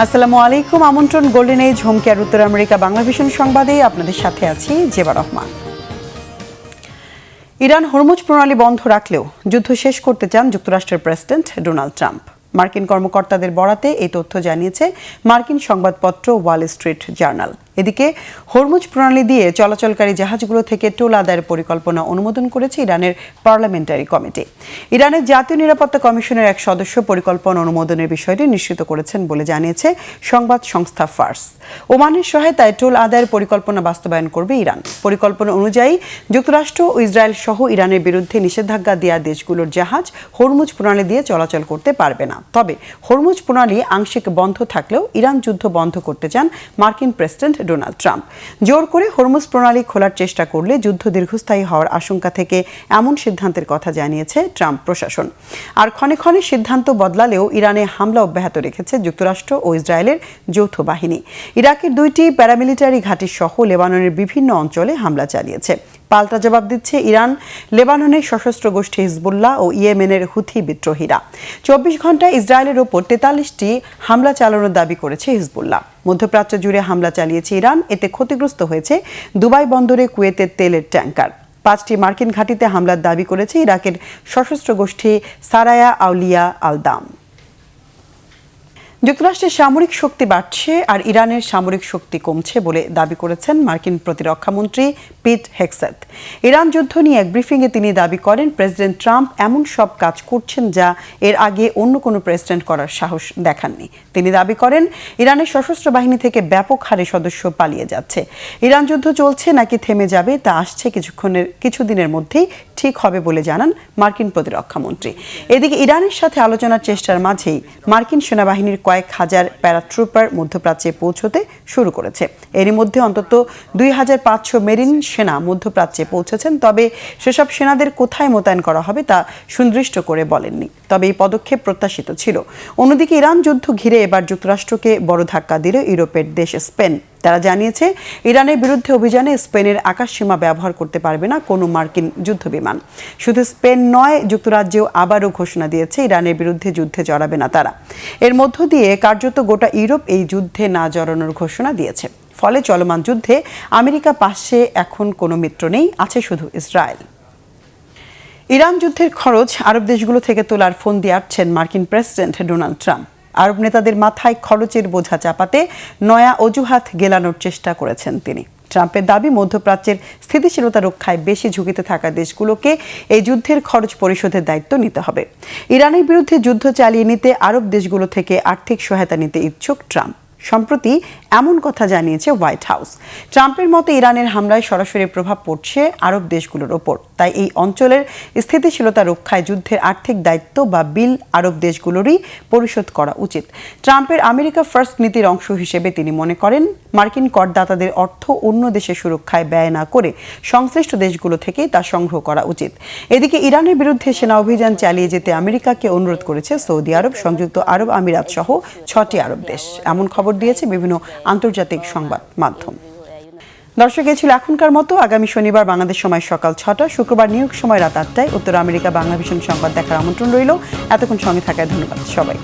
আসসালামু আলাইকুম। আমন্ত্রণ গোল্ডেন এজ হোম কেয়ার উত্তর আমেরিকা বাংলা ভিশন সংবাদে আপনাদের সাথে আছি জেবা রহমান। ইরান হরমুজ প্রণালী বন্ধ রাখলেও যুদ্ধ শেষ করতে চান যুক্তরাষ্ট্রের প্রেসিডেন্ট ডোনাল্ড ট্রাম্প। মার্কিন কর্মকর্তাদের বরাতে এই তথ্য জানিয়েছে মার্কিন সংবাদপত্র ওয়াল স্ট্রিট জার্নাল। এদিকে হরমুজ প্রণালী দিয়ে চলাচলকারী জাহাজগুলো থেকে টোল আদায়ের পরিকল্পনা অনুমোদন করেছে ইরানের পার্লামেন্টারি কমিটি। ইরানের জাতীয় নিরাপত্তা কমিশনের এক সদস্য পরিকল্পনা অনুমোদনের বিষয়টি নিশ্চিত করেছেন বলে জানিয়েছে সংবাদ সংস্থা ফার্স। ওমানের সহায়তায় টোল আদায়ের পরিকল্পনা বাস্তবায়ন করবে ইরান। পরিকল্পনা অনুযায়ী যুক্তরাষ্ট্র ও ইসরায়েল সহ ইরানের বিরুদ্ধে নিষেধাজ্ঞা দেওয়া দেশগুলোর জাহাজ হরমুজ প্রণালী দিয়ে চলাচল করতে পারবে না। তবে হরমুজ প্রণালী আংশিক বন্ধ থাকলেও ইরান যুদ্ধ বন্ধ করতে চান মার্কিন প্রেসিডেন্ট ডোনাল্ড ট্রাম্প। জোর করে হরমুজ প্রণালী খোলার চেষ্টা করলে যুদ্ধ দীর্ঘস্থায়ী হওয়ার আশঙ্কা থেকে এমন সিদ্ধান্তের কথা জানিয়েছে ট্রাম্প প্রশাসন। আর ক্ষণে ক্ষণে সিদ্ধান্ত বদলালেও ইরানে হামলা অব্যাহত রেখেছে যুক্তরাষ্ট্র ও ইসরায়েলের যৌথ বাহিনী। ইরাকের 2টি প্যারামিলিটারি ঘাঁটি সহ লেবাননের বিভিন্ন অঞ্চলে হামলা চালিয়েছে। পাল্টা জবাব দিচ্ছে ইরান, লেবাননের সশস্ত্র গোষ্ঠী হিজবুল্লাহ ও ইয়েমেনের হুথি বিদ্রোহীরা। 24 ঘন্টায় ইসরায়েলের ওপর 43টি হামলা চালানোর দাবি করেছে হিজবুল্লাহ। মধ্যপ্রাচ্য জুড়ে হামলা চালিয়েছে ইরান। এতে ক্ষতিগ্রস্ত হয়েছে দুবাই বন্দরে কুয়েতের তেলের ট্যাঙ্কার। 5টি মার্কিন ঘাঁটিতে হামলার দাবি করেছে ইরাকের সশস্ত্র গোষ্ঠী সারায়া আউলিয়া আল-দাম। যুক্তরাষ্ট্রের সামরিক শক্তি বাড়ছে আর ইরানের সামরিক শক্তি কমছে বলে দাবি করেছেন মার্কিন প্রতিরক্ষামন্ত্রী পিট হেগসেথ। ইরান যুদ্ধ নিয়ে এক ব্রিফিংয়ে তিনি দাবি করেন প্রেসিডেন্ট ট্রাম্প এমন সব কাজ করছেন যা এর আগে অন্য কোনো প্রেসিডেন্ট করার সাহস দেখাননি। তিনি দাবি করেন ইরানের সশস্ত্র বাহিনী থেকে ব্যাপক হারে সদস্য পালিয়ে যাচ্ছে। ইরান যুদ্ধ চলছে নাকি থেমে যাবে তা আসছে কিছুদিনের মধ্যেই ঠিক হবে বলে জানান মার্কিন প্রতিরক্ষামন্ত্রী। এদিকে ইরানের সাথে আলোচনার চেষ্টার মাঝেই মার্কিন সেনাবাহিনীর কয়েক হাজার প্যারাট্রুপার মধ্যপ্রাচ্যে পৌঁছতে শুরু করেছে। এরই মধ্যে অন্তত 2500 মেরিন সেনা মধ্যপ্রাচ্যে পৌঁছেছেন। তবে সেসব সেনাদের কোথায় মোতায়েন করা হবে তা সুনির্দিষ্ট করে বলেননি। তবে এই পদক্ষেপ প্রত্যাশিত ছিল। অন্যদিকে ইরান যুদ্ধ ঘিরে এবার যুক্তরাষ্ট্রকে বড় ধাক্কা দিল ইউরোপের দেশ স্পেন। তারা জানিয়েছে ইরানের বিরুদ্ধে অভিযানে স্পেনের আকাশসীমা ব্যবহার করতে পারবে না কোনো মার্কিন যুদ্ধবিমান। শুধু স্পেন নয়, যুক্তরাজ্যেও আবারও ঘোষণা দিয়েছে ইরানের বিরুদ্ধে যুদ্ধে জড়াবে না তারা। এর মধ্য দিয়ে কার্যত গোটা ইউরোপ এই যুদ্ধে না জড়ানোর ঘোষণা দিয়েছে। ফলে চলমান যুদ্ধে আমেরিকা পাশে এখন কোনো মিত্র নেই, আছে শুধু ইসরায়েল। ইরান যুদ্ধের খরচ আরব দেশগুলো থেকে তোলার ফোন দিয়ে আসছেন মার্কিন প্রেসিডেন্ট ডোনাল্ড ট্রাম্প। আরব নেতাদের মাথায় খরচের বোঝা চাপাতে নয়া অজুহাত গেলানোর চেষ্টা করেছেন তিনি। ট্রাম্পের দাবি মধ্যপ্রাচ্যের স্থিতিশীলতা রক্ষায় বেশি ঝুঁকিতে থাকা দেশগুলোকে এই যুদ্ধের খরচ পরিশোধের দায়িত্ব নিতে হবে। ইরানের বিরুদ্ধে যুদ্ধ চালিয়ে নিতে আরব দেশগুলো থেকে আর্থিক সহায়তা নিতে ইচ্ছুক ট্রাম্প। সম্প্রতি এমন কথা জানিয়েছে হোয়াইট হাউস। ট্রাম্পের মতে ইরানের হামলায় সরাসরি প্রভাব পড়ছে আরব দেশগুলোর ওপর। তাই এই অঞ্চলের স্থিতিশীলতা রক্ষায় যুদ্ধের আর্থিক দায়িত্ব বা বিল আরব দেশগুলোরই পরিশোধ করা উচিত। ট্রাম্পের আমেরিকা ফার্স্ট নীতির অংশ হিসেবে তিনি মনে করেন মার্কিন করদাতাদের অর্থ অন্য দেশের সুরক্ষায় ব্যয় না করে সংশ্লিষ্ট দেশগুলো থেকেই তা সংগ্রহ করা উচিত। এদিকে ইরানের বিরুদ্ধে সেনা অভিযান চালিয়ে যেতে আমেরিকাকে অনুরোধ করেছে সৌদি আরব, সংযুক্ত আরব আমিরাত সহ 6টি আরব দেশ। এমন খবর দিয়েছে বিভিন্ন আন্তর্জাতিক সংবাদ মাধ্যম। দর্শক, এ ছিল এখনকার মতো। আগামী শনিবার বাংলাদেশ সময় সকাল 6টা, শুক্রবার নিউ ইয়র্ক সময় রাত 8টায় উত্তর আমেরিকা বাংলা ভিশন সংবাদ দেখার আমন্ত্রণ রইল। এতক্ষণ সঙ্গে থাকায় ধন্যবাদ সবাই।